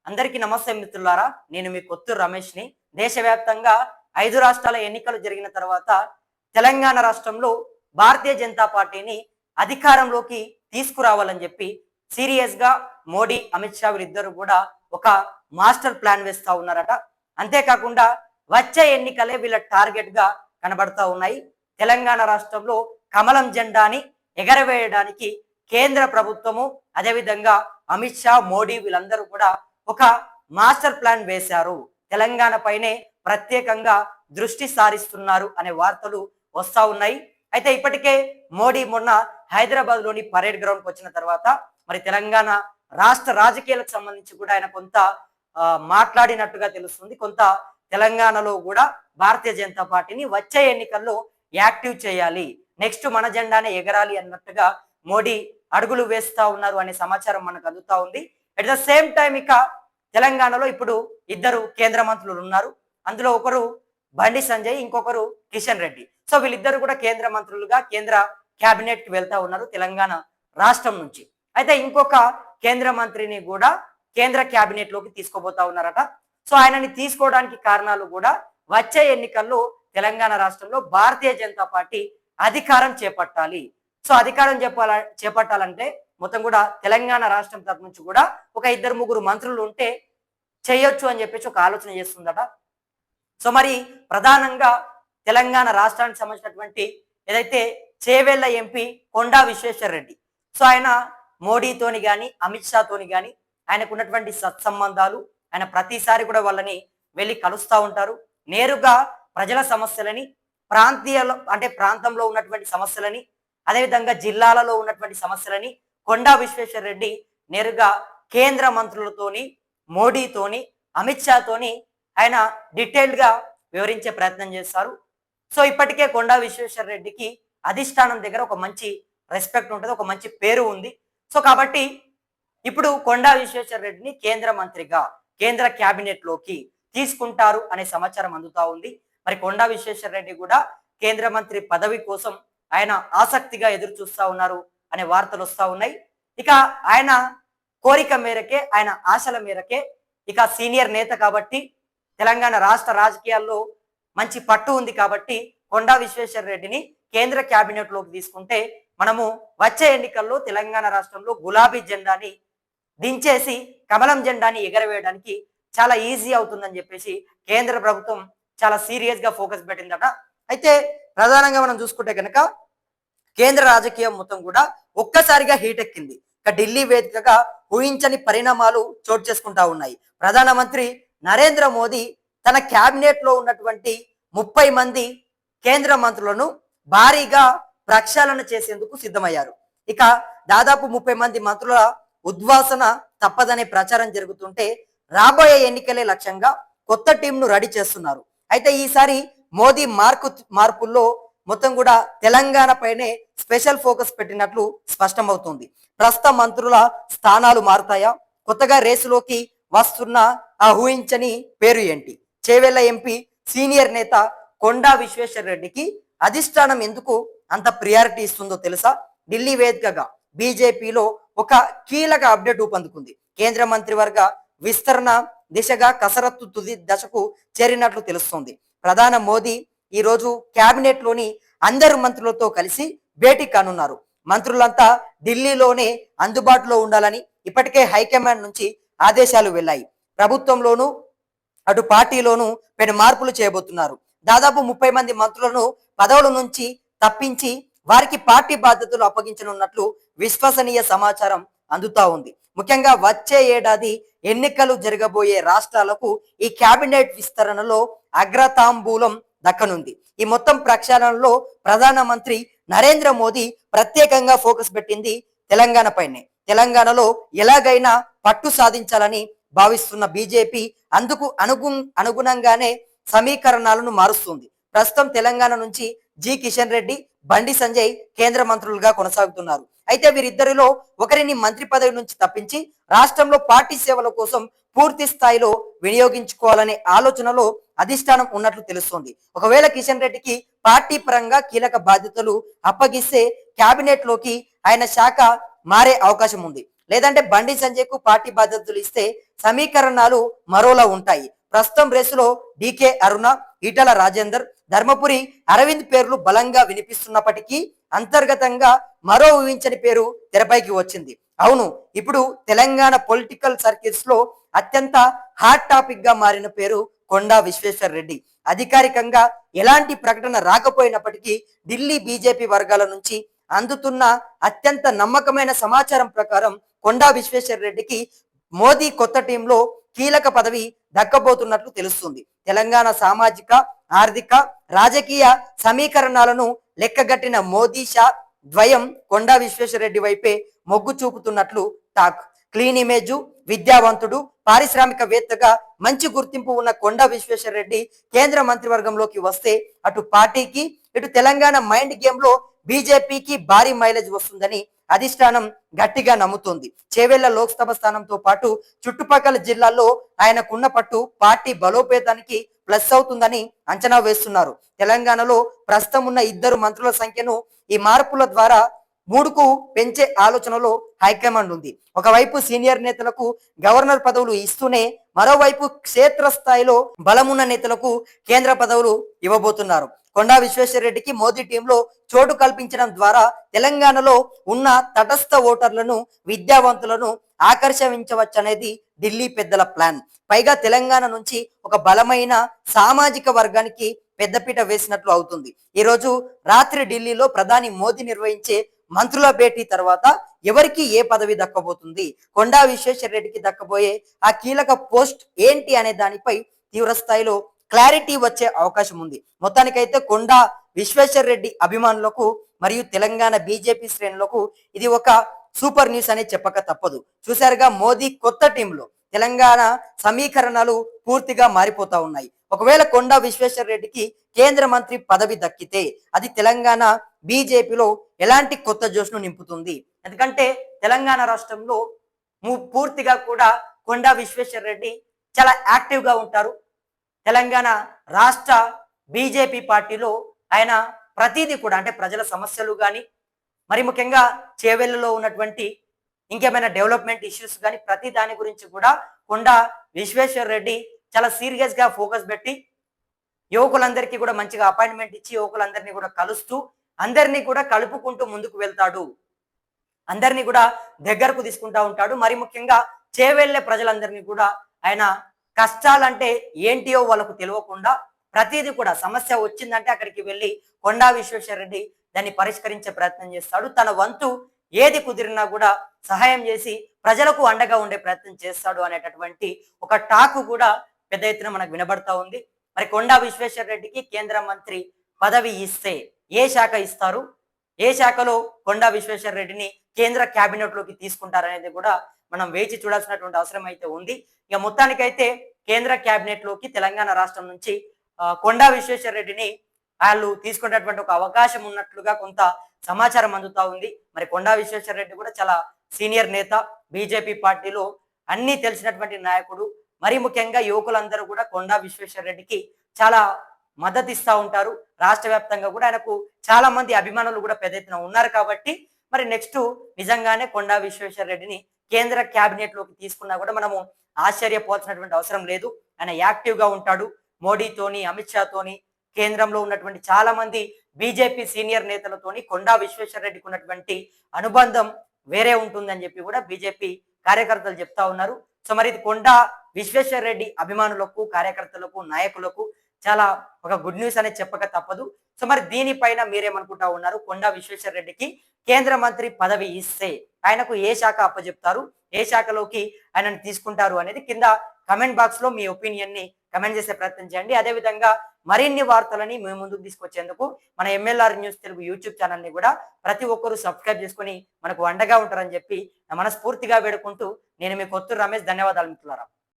అందరికీ నమస్తే మిత్రులారా. నేను మీ కొత్తూరు రమేష్ని. దేశవ్యాప్తంగా 5 రాష్ట్రాల ఎన్నికలు జరిగిన తర్వాత తెలంగాణ రాష్ట్రంలో భారతీయ జనతా పార్టీని అధికారంలోకి తీసుకురావాలని చెప్పి సీరియస్గా మోడీ, అమిత్ షా వీరిద్దరు కూడా ఒక మాస్టర్ ప్లాన్ వేస్తా ఉన్నారట. అంతేకాకుండా వచ్చే ఎన్నికలే వీళ్ళ టార్గెట్ గా కనబడతా ఉన్నాయి. తెలంగాణ రాష్ట్రంలో కమలం జెండాని ఎగరవేయడానికి కేంద్ర ప్రభుత్వము, అదేవిధంగా అమిత్ షా, మోడీ వీళ్ళందరూ కూడా ఒక మాస్టర్ ప్లాన్ వేశారు. తెలంగాణ పైనే ప్రత్యేకంగా దృష్టి సారిస్తున్నారు అనే వార్తలు వస్తా ఉన్నాయి. అయితే ఇప్పటికే మోడీ మొన్న హైదరాబాద్ లోని పరేడ్ గ్రౌండ్కి వచ్చిన తర్వాత మరి తెలంగాణ రాష్ట్ర రాజకీయాలకు సంబంధించి కూడా ఆయన కొంత మాట్లాడినట్టుగా తెలుస్తుంది. కొంత తెలంగాణలో కూడా భారతీయ జనతా పార్టీని వచ్చే ఎన్నికల్లో యాక్టివ్ చేయాలి, నెక్స్ట్ మన జెండానే ఎగరాలి అన్నట్టుగా మోడీ అడుగులు వేస్తా ఉన్నారు అనే సమాచారం మనకు అందుతా ఉంది. అట్ ద సేమ్ టైం ఇక తెలంగాణలో ఇప్పుడు ఇద్దరు కేంద్ర మంత్రులు ఉన్నారు. అందులో ఒకరు బండి సంజయ్, ఇంకొకరు కిషన్ రెడ్డి. సో వీళ్ళిద్దరు కూడా కేంద్ర మంత్రులుగా కేంద్ర క్యాబినెట్ కి వెళ్తా ఉన్నారు తెలంగాణ రాష్ట్రం నుంచి. అయితే ఇంకొక కేంద్ర మంత్రిని కూడా కేంద్ర క్యాబినెట్ లోకి తీసుకోబోతా ఉన్నారట. సో ఆయనని తీసుకోవడానికి కారణాలు కూడా వచ్చే ఎన్నికల్లో తెలంగాణ రాష్ట్రంలో భారతీయ జనతా పార్టీ అధికారం చేపట్టాలి. సో అధికారం చేపట్టాలంటే మొత్తం కూడా తెలంగాణ రాష్ట్రం తరపు నుంచి కూడా ఒక 2-3 మంత్రులు ఉంటే చేయొచ్చు అని చెప్పేసి ఒక ఆలోచన చేస్తుందట. సో మరి ప్రధానంగా తెలంగాణ రాష్ట్రానికి సంబంధించినటువంటి ఏదైతే చేవెళ్ల ఎంపీ కొండా విశ్వేశ్వర రెడ్డి, సో ఆయన మోడీతోని కానీ అమిత్ షాతోని కానీ ఆయనకు ఉన్నటువంటి సత్సంబంధాలు, ఆయన ప్రతిసారి కూడా వాళ్ళని వెళ్ళి కలుస్తూ ఉంటారు. నేరుగా ప్రజల సమస్యలని, ప్రాంతంలో ఉన్నటువంటి సమస్యలని, అదేవిధంగా జిల్లాలలో ఉన్నటువంటి సమస్యలని కొండా విశ్వేశ్వర రెడ్డి నేరుగా కేంద్ర మంత్రులతోని, మోడీతోని, అమిత్ షాతోని ఆయన డీటెయిల్డ్ గా వివరించే ప్రయత్నం చేస్తారు. సో ఇప్పటికే కొండా విశ్వేశ్వర రెడ్డికి అధిష్టానం దగ్గర ఒక మంచి రెస్పెక్ట్ ఉంటుంది, ఒక మంచి పేరు ఉంది. సో కాబట్టి ఇప్పుడు కొండా విశ్వేశ్వర రెడ్డిని కేంద్ర మంత్రిగా కేంద్ర క్యాబినెట్ లోకి తీసుకుంటారు అనే సమాచారం అందుతా ఉంది. మరి కొండా విశ్వేశ్వర రెడ్డి కూడా కేంద్ర మంత్రి పదవి కోసం ఆయన ఆసక్తిగా ఎదురు చూస్తా ఉన్నారు అనే వార్తలు వస్తా ఉన్నాయి. ఇక ఆయన కోరిక మేరకే, ఆయన ఆశల మేరకే, ఇక సీనియర్ నేత కాబట్టి తెలంగాణ రాష్ట్ర రాజకీయాల్లో మంచి పట్టు ఉంది కాబట్టి కొండా విశ్వేశ్వర రెడ్డిని కేంద్ర క్యాబినెట్ లోకి తీసుకుంటే మనము వచ్చే ఎన్నికల్లో తెలంగాణ రాష్ట్రంలో గులాబీ జెండాని దించేసి కమలం జెండాని ఎగరవేయడానికి చాలా ఈజీ అవుతుందని చెప్పేసి కేంద్ర ప్రభుత్వం చాలా సీరియస్ గా ఫోకస్ పెట్టిందట. అయితే ప్రధానంగా మనం చూసుకుంటే కనుక కేంద్ర రాజకీయం మొత్తం కూడా ఒక్కసారిగా హీట్ ఎక్కింది. ఇక ఢిల్లీ వేదికగా ఊహించని పరిణామాలు చోటు చేసుకుంటా ఉన్నాయి. ప్రధానమంత్రి నరేంద్ర మోదీ తన క్యాబినెట్ లో ఉన్నటువంటి 30 మంది కేంద్ర మంత్రులను భారీగా ప్రక్షాళన చేసేందుకు సిద్ధమయ్యారు. ఇక దాదాపు 30 మంది మంత్రుల ఉద్వాసన తప్పదనే ప్రచారం జరుగుతుంటే రాబోయే ఎన్నికలే లక్ష్యంగా కొత్త టీంను రెడీ చేస్తున్నారు. అయితే ఈసారి మోదీ మార్పుల్లో మొత్తం కూడా తెలంగాణ పైనే స్పెషల్ ఫోకస్ పెట్టినట్లు స్పష్టమవుతుంది. ప్రస్తుత మంత్రుల స్థానాలు మారుతాయా? కొత్తగా రేసులోకి వస్తున్న ఆ ఊహించని పేరు ఏంటి? చేవెళ్ల ఎంపీ సీనియర్ నేత కొండా విశ్వేశ్వర రెడ్డికి అధిష్టానం ఎందుకు అంత ప్రియారిటీ ఇస్తుందో తెలుసా? ఢిల్లీ వేదికగా బీజేపీలో ఒక కీలక అప్డేట్ ఊపందుకుంది. కేంద్ర మంత్రివర్గ విస్తరణ దిశగా కసరత్తు తుది దశకు చేరినట్లు తెలుస్తోంది. ప్రధాని మోదీ ఈ రోజు క్యాబినెట్ లోని అందరు మంత్రులతో కలిసి భేటీ కానున్నారు. మంత్రులంతా ఢిల్లీలోనే అందుబాటులో ఉండాలని ఇప్పటికే హైకమాండ్ నుంచి ఆదేశాలు వెళ్ళాయి. ప్రభుత్వంలోనూ అటు పార్టీలోనూ పెను మార్పులు చేయబోతున్నారు. దాదాపు 30 మంది మంత్రులను పదవుల నుంచి తప్పించి వారికి పార్టీ బాధ్యతలు అప్పగించనున్నట్లు విశ్వసనీయ సమాచారం అందుతా ఉంది. ముఖ్యంగా వచ్చే ఏడాది ఎన్నికలు జరగబోయే రాష్ట్రాలకు ఈ క్యాబినెట్ విస్తరణలో అగ్రతాంబూలం దక్కనుంది. ఈ మొత్తం ప్రక్షాళనలో ప్రధానమంత్రి నరేంద్ర మోదీ ప్రత్యేకంగా ఫోకస్ పెట్టింది తెలంగాణ పైనే. తెలంగాణలో ఎలాగైనా పట్టు సాధించాలని భావిస్తున్న బీజేపీ అందుకు అనుగుణంగానే సమీకరణాలను మారుస్తుంది. ప్రస్తుతం తెలంగాణ నుంచి జి కిషన్ రెడ్డి, బండి సంజయ్ కేంద్ర మంత్రులుగా కొనసాగుతున్నారు. అయితే వీరిద్దరిలో ఒకరిని మంత్రి పదవి నుంచి తప్పించి రాష్ట్రంలో పార్టీ సేవల కోసం పూర్తి స్థాయిలో వినియోగించుకోవాలనే ఆలోచనలో అధిష్టానం ఉన్నట్లు తెలుస్తోంది. ఒకవేళ కిషన్ రెడ్డికి పార్టీ పరంగా కీలక బాధ్యతలు అప్పగిస్తే క్యాబినెట్ లోకి ఆయన శాఖ మారే అవకాశం ఉంది. లేదంటే బండి సంజయ్కు పార్టీ బాధ్యతలు ఇస్తే సమీకరణాలు మరోలా ఉంటాయి. ప్రస్తుతం రేసులో డికే అరుణ, ఈటల రాజేందర్, ధర్మపురి అరవింద్ పేర్లు బలంగా వినిపిస్తున్నప్పటికీ అంతర్గతంగా మరో ఊహించని పేరు తెరపైకి వచ్చింది. అవును, ఇప్పుడు తెలంగాణ పొలిటికల్ సర్కిల్స్ లో అత్యంత హాట్ టాపిక్ గా మారిన పేరు కొండా విశ్వేశ్వర్ రెడ్డి. అధికారికంగా ఎలాంటి ప్రకటన రాకపోయినప్పటికీ ఢిల్లీ బీజేపీ వర్గాల నుంచి అందుతున్న అత్యంత నమ్మకమైన సమాచారం ప్రకారం కొండా విశ్వేశ్వర్ రెడ్డికి మోదీ కొత్త టీంలో కీలక పదవి దక్కబోతున్నట్లు తెలుస్తుంది. తెలంగాణ సామాజిక, ఆర్థిక, రాజకీయ సమీకరణాలను లెక్కగట్టిన మోదీ షా ద్వయం కొండా విశ్వేశ్వర రెడ్డి వైపే మొగ్గు చూపుతున్నట్లు టాక్. క్లీన్ ఇమేజ్, విద్యావంతుడు, పారిశ్రామికవేత్తగా మంచి గుర్తింపు ఉన్న కొండా విశ్వేశ్వర రెడ్డి కేంద్ర మంత్రివర్గంలోకి వస్తే అటు పార్టీకి ఇటు తెలంగాణ మైండ్ గేమ్ లో బీజేపీకి భారీ మైలేజ్ వస్తుందని అధిష్టానం గట్టిగా నమ్ముతోంది. చేవెళ్ల లోక్సభ స్థానంతో పాటు చుట్టుపక్కల జిల్లాల్లో ఆయనకున్న పట్టు పార్టీ బలోపేతానికి ప్లస్ అవుతుందని అంచనా వేస్తున్నారు. తెలంగాణలో ప్రస్తుతం ఉన్న 2 మంత్రుల సంఖ్యను ఈ మార్పుల ద్వారా 3కు పెంచే ఆలోచనలో హైకమాండ్ ఉంది. ఒకవైపు సీనియర్ నేతలకు గవర్నర్ పదవులు ఇస్తూనే మరోవైపు క్షేత్రస్థాయిలో బలమున్న నేతలకు కేంద్ర పదవులు ఇవ్వబోతున్నారు. కొండా విశ్వేశ్వర రెడ్డికి మోదీ టీంలో చోటు కల్పించడం ద్వారా తెలంగాణలో ఉన్న తటస్థ ఓటర్లను, విద్యావంతులను ఆకర్షించవచ్చనేది ఢిల్లీ పెద్దల ప్లాన్. పైగా తెలంగాణ నుంచి ఒక బలమైన సామాజిక వర్గానికి పెద్దపీట వేసినట్లు అవుతుంది. ఈ రోజు రాత్రి ఢిల్లీలో ప్రధాని మోదీ నిర్వహించే మంత్రుల భేటీ తర్వాత ఎవరికి ఏ పదవి దక్కబోతుంది, కొండా విశ్వేశ్వర రెడ్డికి దక్కబోయే ఆ కీలక పోస్ట్ ఏంటి అనే దానిపై తీవ్ర స్థాయిలో క్లారిటీ వచ్చే అవకాశం ఉంది. మొత్తానికైతే కొండా విశ్వేశ్వర రెడ్డి అభిమానులకు మరియు తెలంగాణ బీజేపీ శ్రేణులకు ఇది ఒక సూపర్ న్యూస్ అనే చెప్పక తప్పదు. చూశారుగా, మోదీ కొత్త టీంలో తెలంగాణ సమీకరణాలు పూర్తిగా మారిపోతా ఉన్నాయి. ఒకవేళ కొండా విశ్వేశ్వర రెడ్డికి కేంద్ర మంత్రి పదవి దక్కితే అది తెలంగాణ బీజేపీలో ఎలాంటి కొత్త జోష్ను నింపుతుంది? ఎందుకంటే తెలంగాణ రాష్ట్రంలో పూర్తిగా కూడా కొండా విశ్వేశ్వర రెడ్డి చాలా యాక్టివ్ గా ఉంటారు. తెలంగాణ రాష్ట్ర బీజేపీ పార్టీలో ఆయన ప్రతిదీ కూడా అంటే ప్రజల సమస్యలు కానీ, మరి ముఖ్యంగా చేవెళ్లలో ఉన్నటువంటి ఇంకేమైనా డెవలప్మెంట్ ఇష్యూస్ కానీ ప్రతి దాని గురించి కూడా కొండా విశ్వేశ్వర రెడ్డి చాలా సీరియస్ గా ఫోకస్ పెట్టి యువకులందరికీ కూడా మంచిగా అపాయింట్మెంట్ ఇచ్చి యువకులందరినీ కూడా కలుస్తూ అందరినీ కూడా కలుపుకుంటూ ముందుకు వెళ్తాడు. అందరినీ కూడా దగ్గరకు తీసుకుంటా ఉంటాడు. మరి ముఖ్యంగా చేవెళ్లే ప్రజలందరినీ కూడా ఆయన కష్టాలంటే ఏంటియో వాళ్ళకు తెలియకుండా ప్రతిదీ కూడా సమస్య వచ్చిందంటే అక్కడికి వెళ్ళి కొండా విశ్వేశ్వర రెడ్డి దాన్ని పరిష్కరించే ప్రయత్నం చేస్తాడు. తన వంతు ఏది కుదిరినా కూడా సహాయం చేసి ప్రజలకు అండగా ఉండే ప్రయత్నం చేస్తాడు అనేటటువంటి ఒక టాకు కూడా పెద్ద ఎత్తున మనకు వినబడతా ఉంది. మరి కొండా విశ్వేశ్వర రెడ్డికి కేంద్ర మంత్రి పదవి ఇస్తే ఏ శాఖ ఇస్తారు, ఏ శాఖలో కొండా విశ్వేశ్వర రెడ్డిని కేంద్ర క్యాబినెట్ లోకి తీసుకుంటారనేది కూడా మనం వేచి చూడాల్సినటువంటి అవసరం అయితే ఉంది. ఇక మొత్తానికైతే కేంద్ర క్యాబినెట్ లోకి తెలంగాణ రాష్ట్రం నుంచి కొండా విశ్వేశ్వర రెడ్డిని వాళ్ళు తీసుకునేటువంటి ఒక అవకాశం ఉన్నట్లుగా కొంత సమాచారం అందుతా ఉంది. మరి కొండా విశ్వేశ్వర రెడ్డి కూడా చాలా సీనియర్ నేత, బీజేపీ పార్టీలో అన్ని తెలిసినటువంటి నాయకుడు. మరి ముఖ్యంగా యువకులందరూ కూడా కొండా విశ్వేశ్వర రెడ్డికి చాలా మద్దతు ఇస్తా ఉంటారు. రాష్ట్ర వ్యాప్తంగా కూడా ఆయనకు చాలా మంది అభిమానులు కూడా పెద్ద ఎత్తున ఉన్నారు. కాబట్టి మరి నెక్స్ట్ నిజంగానే కొండా విశ్వేశ్వర రెడ్డిని కేంద్ర క్యాబినెట్ లోకి తీసుకున్నా కూడా మనము ఆశ్చర్యపోవాల్సినటువంటి అవసరం లేదు. ఆయన యాక్టివ్ గా ఉంటాడు. మోడీతోని, అమిత్ షాతోని, కేంద్రంలో ఉన్నటువంటి చాలా మంది బీజేపీ సీనియర్ నేతలతోని కొండా విశ్వేశ్వర రెడ్డికి ఉన్నటువంటి అనుబంధం వేరే ఉంటుందని చెప్పి కూడా బీజేపీ కార్యకర్తలు చెప్తా ఉన్నారు. సో మరి ఇది కొండా విశ్వేశ్వర రెడ్డి అభిమానులకు, కార్యకర్తలకు, నాయకులకు చాలా ఒక గుడ్ న్యూస్ అనేది చెప్పక తప్పదు. సో మరి దీనిపైన మీరేమనుకుంటా ఉన్నారు? కొండా విశ్వేశ్వర రెడ్డికి కేంద్ర మంత్రి పదవి ఇస్తే ఆయనకు ఏ శాఖ అప్పచెప్తారు, ఏ శాఖలోకి ఆయనను తీసుకుంటారు అనేది కింద కమెంట్ బాక్స్ లో మీ ఒపీనియన్ ని కమెంట్ చేసే ప్రయత్నం చేయండి. అదేవిధంగా మరిన్ని వార్తలని మేము ముందుకు తీసుకొచ్చేందుకు మన MLR news Telugu YouTube channel ని కూడా ప్రతి ఒక్కరూ సబ్స్క్రైబ్ చేసుకుని మనకు అండగా ఉంటారని చెప్పి మనస్ఫూర్తిగా వేడుకుంటూ నేను మీ కొత్తూరు రమేష్. ధన్యవాదాలు మిత్రులారా.